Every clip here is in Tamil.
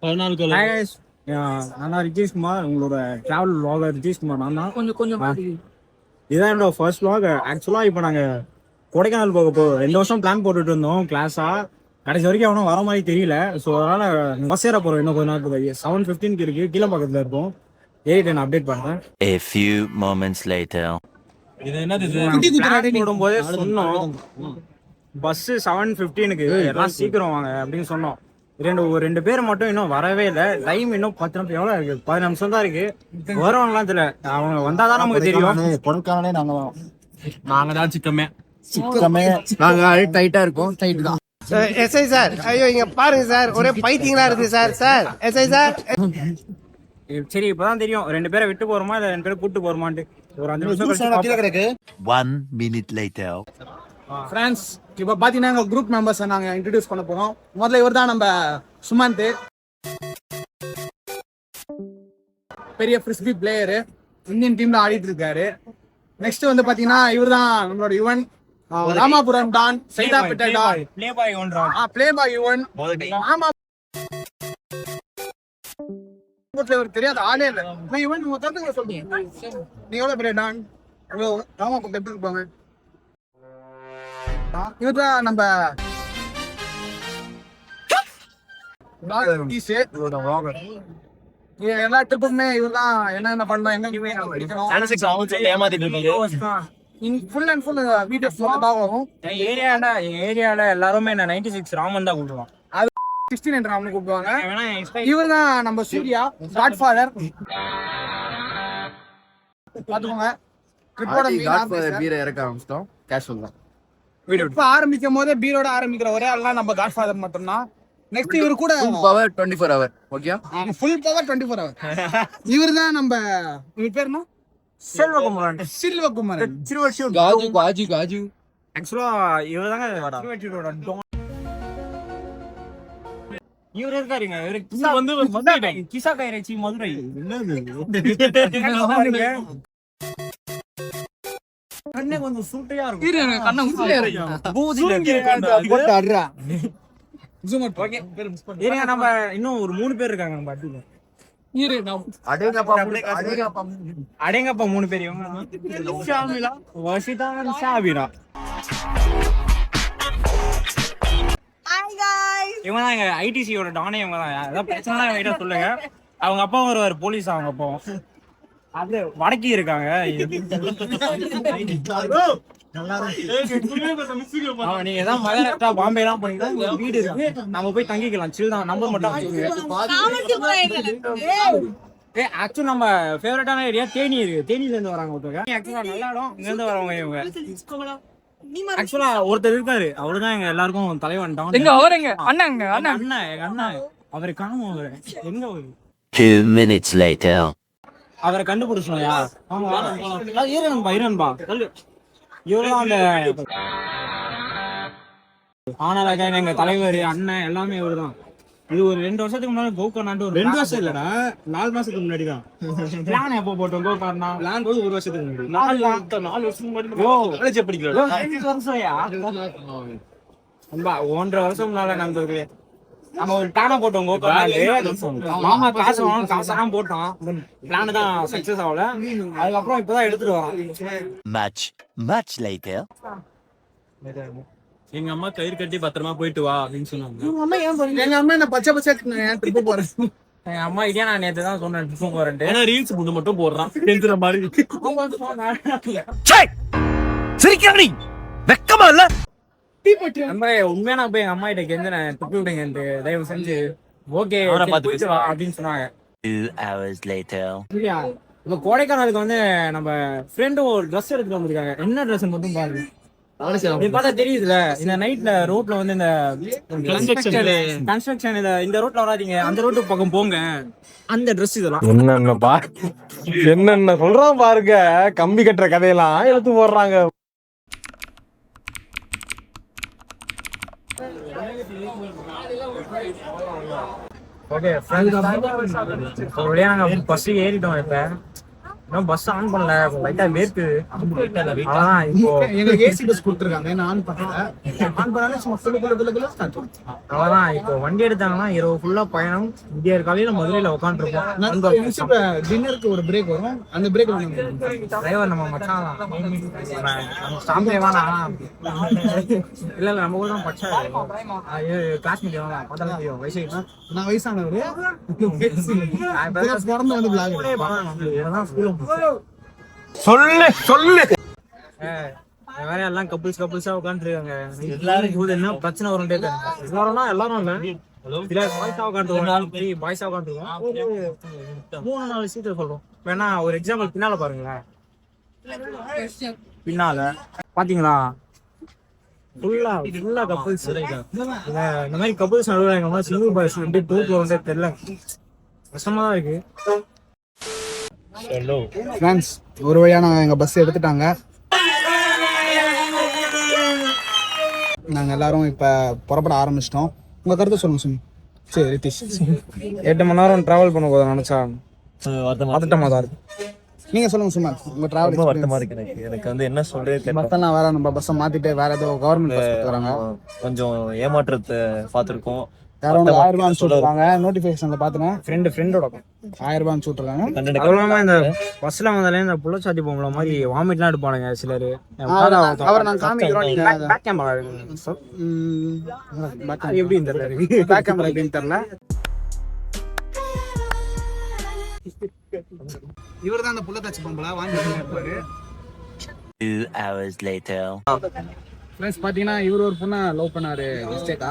Hi guys. நான் ரிஜேஷ் குமார், உங்களோட டிராவல் vlogger ரிஜேஷ் குமார். நான் தான் கொஞ்சம் இதான் என்னோட ஃபர்ஸ்ட் vlog. ஆக்சுவலாக இப்போ நாங்கள் கொடைக்கானல் போக 2 வருஷம் பிளான் போட்டுட்டு இருந்தோம் கிளாஸாக. கடைசி வரைக்கும் அவனும் வர மாதிரி தெரியல. ஸோ அதனால் பஸ் ஏற போகிறோம். இன்னும் கொஞ்ச நேரத்துக்கு 7:15 இருக்குது. கீழே பக்கத்தில் இருக்கும். ஏறிட்டு நான் அப்டேட் பண்ணுறேன். A few moments later. இது என்னது போடும்போதே சொன்னோம் பஸ்ஸு 7:15 எல்லாம் சீக்கிரம் வாங்க அப்படின்னு சொன்னோம். ரெண்டு பேர் மட்டும் இன்னும் வரவே இல்லை. டைம் இன்னும் 10 நிமிஷம் எவ்வளோ இருக்கு? 15 நிமிஷம் தான் இருக்கு. வருவாங்கலாம் தெரியல. அவங்க வந்தாதான் நமக்கு தெரியும். கொடைக்கானலே நாங்க தான் சிக்கமே நாங்க டைட்டா இருக்கோம். டைட் தான். எஸ்ஐ சார், ஐயோ இங்க பாருங்க சார், ஒரே பைத்தியங்களா இருக்கு சார். சார் எஸ்ஐ சார், சரி இப்பதான் தெரியும் 2 பேரை விட்டு போறோமா இல்ல 2 பேரை கூட்டு போறோமான்ட்டு. ஒரு 5 நிமிஷம் கிடக்கு. 1 minute later. ஃப்ரெண்ட்ஸ் இப்போ பாத்தீங்கன்னா எங்க குரூப் மெம்பர்ஸை நாங்க இன்ட்ரடியூஸ் பண்ண போறோம். முதல்ல இவர் தான் நம்ம சுமந்த், பெரிய ஃபிரிஸ்பி பிளேயரு, இந்தியன் டீம்ல ஆடிட்டு இருக்காரு. நெக்ஸ்ட் வந்து பாத்தீங்கன்னா இவர் தான் நம்மளோட Yuvan, Ramapuram don, Saidapet don, play boy Yuvan. ஆமா, இவர் தெரியாத ஆளே இல்ல. நான் யுவன் தந்துங்க சொல்றீங்க, நீ எவ்வளவு பெரிய டான், ராமாபுரம் எப்படி இருப்பாங்க. இவர்தான் நம்ம எல்லா ட்ரிப்புமே இவர் தான். என்னென்ன பண்ணோம், எங்க ஃபுல் அண்ட் ஃபுல் வீடியோஸ் வரும். ஏரியால எல்லாருமே 96 ராமன் தான் கூப்பிடுவான். அது 69 ராமன் கூப்பிடுவாங்க. இவர் தான் நம்ம சூர்யா, காட்ஃபாதர். பாத்துக்கோங்க, பீரை இறக்க ஆரம்பிச்சிட்டோம். கேஷுவல் தான். இப்ப ஆரம்பிக்கும் போதே பீரோட ஆரம்பிக்கிற ஒரே ஆள்லாம் நம்ம காட்ஃபாதர் மட்டும்தான். நெக்ஸ்ட் இவரு கூட power 24 hour. Okay, full power 24 hour. இவர் தான் நம்ம, இவர் பேர் என்ன? செல்வகுமாரன். காஜு. ஆக்சுவலா இவர்தாங்க இவர் இருக்காருங்க. இவரு வந்து கிசா கைரச்சி மதுரை. கண்ணே கொஞ்சம் சூட்டையா இருக்கும். நம்ம இன்னும் ஒரு 3 பேர் இருக்காங்க. நம்ம அடேங்கப்பா 3 பேர். இவங்க வஷிதா, ஷாபிரா. இவங்க தான் எங்க ஐடிசியோட டானே. இவங்க தான். ஏதாவது பிரச்சனை சொல்லுங்க. அவங்க அப்பா வருவார், போலீஸ். அவங்க அப்பாவும் அது வடக்கி இருக்காங்க. நீங்க ஏதாவது மகாராஷ்டிரா, பாம்பே எல்லாம் போனீங்கன்னா வீடு இருக்கு, நம்ம போய் தங்கிக்கலாம். சில் தான். நம்பர் மட்டும் ஆக்சுவலா நம்ம ஃபேவரட்டான ஏரியா தேனி இருக்கு. தேனில இருந்து வராங்க ஒருத்தவங்க. ஆக்சுவலா நல்ல இடம். இங்க இருந்து வரவங்க இவங்க. ஆக்சுவலா ஒருத்தர் இருக்காரு, அவருதான் எங்க எல்லாருக்கும் தலைவன். அண்ணன் அவரு காணும். அவரு எங்க 2 minutes later. அவரை கண்டுபிடிச்சோம்யா. இருன்பா இவருதான் அந்த ஆனால எங்க தலைவர், அண்ணன் எல்லாமே இவருதான். இது ஒரு 2 வருஷத்துக்கு முன்னாடி கோகர்னாட்டு. ஒரு 2 வருஷம் இல்லடா, 4 மாசத்துக்கு முன்னாடி தான் பிளான். எப்போ போட்டோம் கோகர்னா பிளான் போது? 1 வருஷத்துக்கு முன்னாடி. 4 வருஷம் முன்னாடி. 2 வருஷம்யா. 1.5 வருஷம் முன்னால நடந்தது. நம்ம ஒரு பிளான போட்டோம் கோகர்னா. மாமா காசெல்லாம் போட்டோம். பிளான் தான் சக்சஸ் ஆகல. அதுக்கப்புறம் இப்பதான் எடுத்துட்டு வரோம். Much later. எங்க அம்மா கயிறு கட்டி பத்திரமா போயிட்டு வா அப்படின்னு சொன்னாங்க. எங்க அம்மா என்ன பச்சை ட்ரிப்பு போறேன். எங்க அம்மா இதே நான் நேற்று தான் சொன்னேன் ட்ரிப்பு போறேன்ட்டு. ஏன்னா ரீல்ஸ் முன்னு மட்டும் போடுறான் தெரிஞ்சுற மாதிரி. சிரிக்கிறீ வெக்கமா இல்ல? உண்மையா நான் போய் எங்க அம்மா கிட்ட கெஞ்சினேன், ட்ரிப்பு விடுங்கன்ட்டு. தயவு செஞ்சு ஓகே அப்படின்னு சொன்னாங்க. 2 hours later. இப்ப கோடைக்கானலுக்கு வந்து நம்ம ஃப்ரெண்டு ஒரு ட்ரெஸ் எடுத்துட்டு வந்திருக்காங்க. என்ன ட்ரெஸ் மட்டும் பாருங்க. பார்த்தா தெரியுதுல, இந்த நைட்ல ரோட்ல வந்து இந்த கன்ஸ்ட்ரக்ஷன் இந்த ரோட்ல வராதீங்க, அந்த ரோட்டு பக்கம் போங்க. அந்த ட்ரெஸ் இதெல்லாம் என்னென்ன சொல்றான் பாருங்க. கம்பி கட்டுற கதையெல்லாம் எடுத்து போடுறாங்க. ஓகே, நாங்க பஸ் ஏறிட்டோம். இப்ப இன்னும் பஸ் ஆன் பண்ணல, லைட்டா வேர்க்கு. அதான் இப்போ எங்களுக்கு ஏசி பஸ் கொடுத்துருக்காங்க, நான் ஆன் பண்ணல. ஆன் பண்ணாலே சும்மா குளு ஸ்டார்ட் ஆகும். அவ்வளவுதான். இப்போ வண்டி எடுத்தாங்கன்னா இரவு ஃபுல்லா பயணம். விடியற் காலையில மதுரையில உட்காந்துருப்போம். டின்னருக்கு ஒரு பிரேக் வரும், அந்த பிரேக் டிரைவர் நம்ம மச்சான் ஸ்டாம்பே வேணாம். இல்ல இல்ல நம்ம கூட தான் பச்சா கிளாஸ்மேட் வேணாம். பார்த்தா தெரியும் வயசு. நான் வயசானவரு பிறந்து வந்து vlog சொல்லு சொல்லு. வேற எல்லாம் கப்புள்ஸா உட்காந்துருக்காங்க. எல்லாரும் என்ன பிரச்சனை வரும் எல்லாரும்னா எல்லாரும் இல்ல பாய்ஸா உட்காந்துருவோம். பாய்ஸா உட்காந்துருவோம். 3-4 சீட்டு சொல்றோம். வேணா ஒரு எக்ஸாம்பிள் பின்னால பாருங்களேன். பின்னால பாத்தீங்களா ஃபுல்லா கப்புள்ஸ். இந்த மாதிரி கப்புள்ஸ் நடுவாங்க. சிங்கிள் பாய்ஸ் வந்து டூர் வந்து தெரியல, கஷ்டமா தான் இருக்கு. ஃப்ரெண்ட்ஸ், ஒரு வழியா நாங்கள் எங்கள் பஸ் எடுத்துட்டாங்க. நாங்கள் எல்லாரும் இப்போ புறப்பட ஆரம்பிச்சிட்டோம். உங்கள் கருத்தை சொல்லுங்க சுமி. சரி ரித்திஷ். 8 மணி நேரம் டிராவல் பண்ண போதும் நினைச்சா வருத்தமா தான் இருக்கு. நீங்கள் சொல்லுங்க சும்மா, உங்கள் டிராவல் வருத்தமா இருக்கு எனக்கு வந்து என்ன சொல்றது. பஸ்ஸெல்லாம் வேற, நம்ம பஸ்ஸை மாற்றிட்டு வேற ஏதோ கவர்மெண்ட் பஸ் வராங்க. கொஞ்சம் ஏமாற்றத்தை பார்த்துருக்கோம். யாரும் 1000 ரூபாய் சொல்லிருக்காங்க. நோட்டிஃபிகேஷன்ல பார்த்தேன், ஃப்ரெண்டோட 1000 ரூபாய் சொல்லிருக்காங்க. அதுவும் இந்த பஸ்ல வந்தாலே இந்த புள்ளச்சாத்தி பொம்பளை மாதிரி வாமிட்லாம் எடுப்பானுங்க சிலரு. அவர் நான் காமிக்கிறோம், நீங்க பேக் கேமரா எப்படி இந்த பேக் கேமரா எப்படின்னு தெரியல. இவர் தான் அந்த புள்ளத்தாச்சி பொம்பளை வாங்கி இருப்பாரு. 2 hours later. ஃப்ரெண்ட்ஸ் பாத்தீங்கன்னா இவர் ஒரு பொண்ணை லவ் பண்ணாரு. மிஸ்டேக்கா?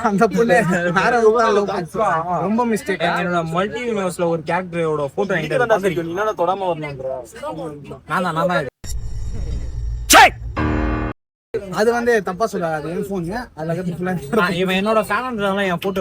அந்த பொண்ணு வேற ஒரு லவ் பண்ணா, ரொம்ப மிஸ்டேக். என்னோட மல்டி யூனிவர்ஸ்ல ஒரு கேரக்டரோட போட்டோ என்கிட்ட பாத்துக்கிட்டு நீங்க தொடாம வரணும். நான் தான் அது வந்து தப்பா சொல்லாது. என் போன் அதுல இவன் என்னோட ஃபேன்ன்றதால என் போட்டோ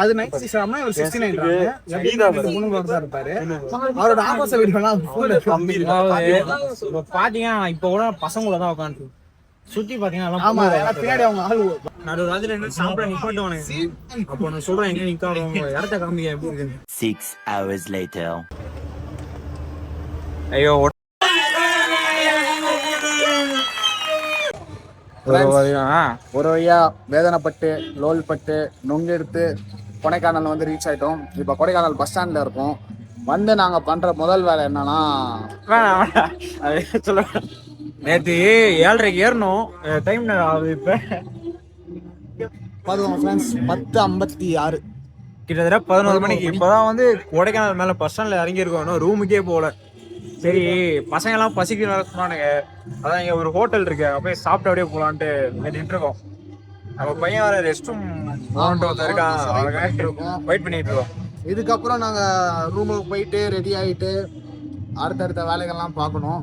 அது 96 ஆமா, இவர் 69 பொண்ணுங்களோட தான் இருப்பாரு. அவரோட ஆபாச வீடியோலாம் பாத்தீங்கன்னா இப்ப கூட பசங்களோட தான் உட்காந்து சுத்தி பாத்தீங்கன்னா ஆமா, பின்னாடி அவங்க ஆளு நடு ராத்திரி என்ன சாப்பிட நிப்பாட்டுவானுங்க. அப்போ நான் சொல்றேன் எங்க நிக்காதவங்க இடத்த காமிக்க எப்படி இருக்கு. 6 hours later. ஐயோ ஒரு வழியா வேதனைப்பட்டு லோல் பட்டு நொங்கு எடுத்து கொடைக்கானல் வந்து ரீச் ஆயிட்டோம். இப்போ கொடைக்கானல் பஸ் ஸ்டாண்ட்ல இருக்கோம். வந்து நாங்க பண்ற முதல் வேலை என்னன்னா, சொல்ல நேற்று 7:30 ஏறணும். டைம் ஆகுது இப்ப பாத்துக்கோங்க ஃப்ரெண்ட்ஸ், 10:56 கிட்டத்தட்ட 11 மணிக்கு. இப்பதான் வந்து கொடைக்கானல் மேல பஸ் ஸ்டாண்ட்ல இறங்கி இருக்கோம், ரூமுக்கே போல. சரி பசங்க எல்லாம் பசிக்கு சொன்னானுங்க, அதான் இங்க ஒரு ஹோட்டல் இருக்கு, அப்படியே சாப்பிட்டு அப்படியே போலான்ட்டு நின்று இருக்கோம். நம்ம பையன் வர ரெஸ்ட் ரூம் இருக்கான், வெயிட் பண்ணிட்டு இருக்கோம். இதுக்கப்புறம் நாங்க ரூமுக்கு போயிட்டு ரெடி ஆயிட்டு அடுத்தடுத்த வேலைகள்லாம் பார்க்கணும்.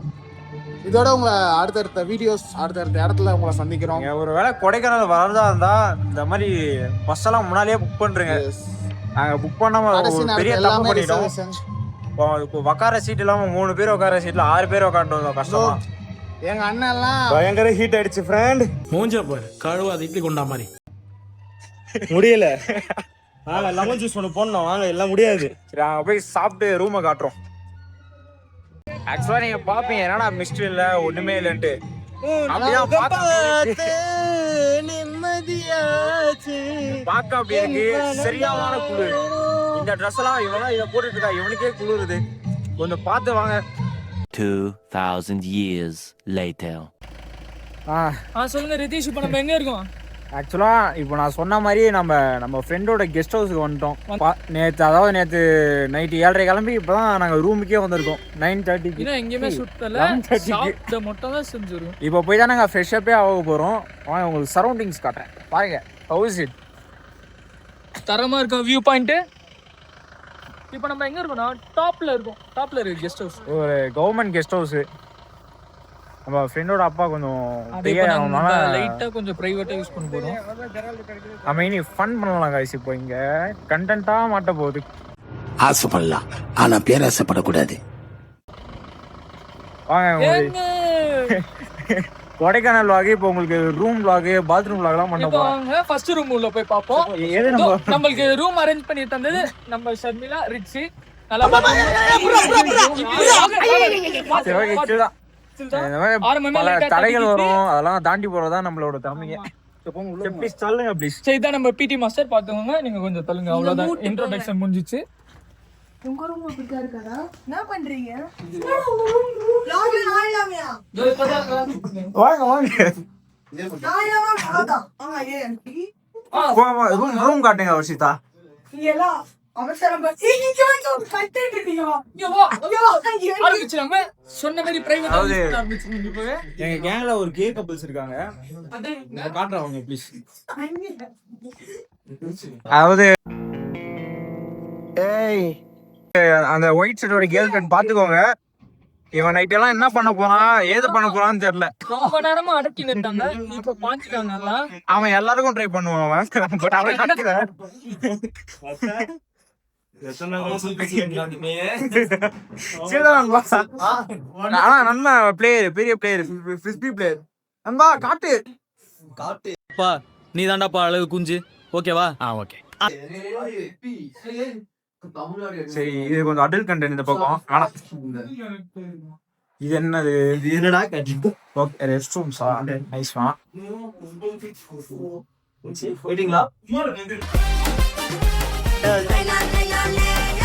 இதோட உங்களை அடுத்தடுத்த வீடியோஸ் அடுத்தடுத்த இடத்துல உங்களை சந்திக்கிறோம். ஒரு வேளை கொடைக்கானல் வரதா இருந்தா இந்த மாதிரி பஸ் எல்லாம் முன்னாலேயே புக் பண்றீங்க. நாங்க புக் பண்ணாம பெரிய தப்பு பண்ணிட்டோம். இப்போ உட்கார சீட் இல்லாம 3 பேர் உட்கார சீட்ல 6 பேர் உட்காந்து வந்தோம். கஷ்டமா. எங்க அண்ணன் எல்லாம் பயங்கர ஹீட் ஆயிடுச்சு ஃப்ரெண்ட். மூஞ்ச பாரு, கழுவாத இட்லி கொண்டா மாதிரி முடியல. நாங்க லெமன் ஜூஸ் ஒன்று போடணும், வாங்க எல்லாம் முடியாது. சரி நாங்க போய் சாப்பிட்டு ரூமை காட்டுறோம். ஆக்சுவலா நீங்க பாப்பீங்க என்னடா மிஸ்ட்ரி இல்ல ஒண்ணுமே இல்லன்ட்டு. அப்படிதான் பாக்க அப்படி இருக்கு. சரியான குளிர். இந்த ட்ரெஸ் எல்லாம் இவன் இதை போட்டுட்டு இருக்கா, இவனுக்கே குளிருது. கொஞ்சம் பார்த்து வாங்க. 2000 years later. சொல்லுங்க ரிதீஷ், இப்போ நம்ம எங்க இருக்கோம்? ஆக்சுவலா இப்போ நான் சொன்ன மாதிரி நம்ம ஃப்ரெண்டோட கெஸ்ட் ஹவுஸுக்கு வந்துட்டோம். நேற்று நைட்டு 7:30 கிளம்பி இப்பதான் நாங்க ரூமுக்கே வந்திருக்கோம். 9:30 இன்னும் எங்கேயுமே சுத்தல, சாப்பிட்ட மட்டும் தான் செஞ்சிருக்கோம். இப்போ போய் தான் நாங்க ஃப்ரெஷ் அப்பே ஆக போறோம். வாங்க உங்களுக்கு சரௌண்டிங்ஸ் காட்டுறேன், பாருங்க. ஹவுஸ் இட் தரமா இருக்கும் வியூ பாயிண்ட். இப்போ நம்ம எங்க இருக்கோம்னா டாப்ல இருக்கோம். டாப்ல இருக்கு கெஸ்ட் ஹவுஸ், ஒரு கவர்மெண்ட் கெஸ்ட் ஹவுஸ். நம்ம ஃப்ரெண்டோட அப்பா கொஞ்சம் லைட்டா கொஞ்சம் பிரைவேட்டா யூஸ் பண்ண போறோம். நம்ம இனி ஃபன் பண்ணலாம் guys. இப்போ இங்க கண்டென்ட்டா மாட்ட போகுது. ஆசைப்படலாம், ஆனா பேராசைப்படக்கூடாது. வாங்க கொடைக்கானல் vlog. இப்போ உங்களுக்கு ரூம் vlog, பாத்ரூம் vlog எல்லாம் பண்ண போறோம். வாங்க ஃபர்ஸ்ட் ரூம் உள்ள போய் பாப்போம். நம்மளுக்கு ரூம் அரேஞ்ச் பண்ணி தந்தது நம்ம ஷர்மிளா, ரிச்சி. நல்லா சரி, okay, chill தான். இந்த மாதிரி பல தடைகள் வரும், அதெல்லாம் தாண்டி போறதுதான் நம்மளோட திறமைங்க. ப்ளீஸ் சொல்லுங்க ப்ளீஸ். சரி, இதான் நம்ம பிடி மாஸ்டர் பார்த்துக்கோங்க. நீங்க கொஞ்சம் தள்ளுங்க, அவ்வளவுதான். இன்ட்ரோடக்ஷன் முடிஞ்சிச்சு. உங்க ரூம் அப்படிதான் இருக்காதா? என்ன பண்றீங்க? வாங்க வாங்க, ரூம் காட்டுங்க வர்ஷிதா. ஆரம்பிச்சிடாம சொன்ன மாதிரி பிரைவேட் ஆரம்பிச்சிருங்க. இப்பவே எங்க கேங்ல ஒரு கே கப்பிள்ஸ் இருக்காங்க, காட்டுறேன் அவங்க ப்ளீஸ். அதாவது அந்த ஒயிட் ஷர்ட்டோட கேர்ள் ஃப்ரெண்ட் பாத்துக்கோங்க. இவன் நைட் எல்லாம் என்ன பண்ண போறான், ஏது பண்ண போறான்னு தெரியல. ரொம்ப நேரமா அடக்கி நிறுத்தாங்க, இப்ப பாஞ்சிட்டாங்க எல்லாம். அவன் எல்லாருக்கும் ட்ரை பண்ணுவான் அவன், பட் அவன் கட்டுல. ஆனா நல்ல பிளேயர், பெரிய பிளேயர், ஃபிரிஸ்பி பிளேயர். நண்பா காட்டு பா நீ தாண்டாப்பா அழகு குஞ்சு. ஓகேவா? ஓகே. சரி, இது கொஞ்சம் அடல்ட் கண்டென்ட் இந்த பக்கம். ஆனா இது என்னது, இது என்னடா கட்டி? ஓகே, ரெஸ்ட் ரூம்ஸா? நைஸ்மா. போயிட்டீங்களா?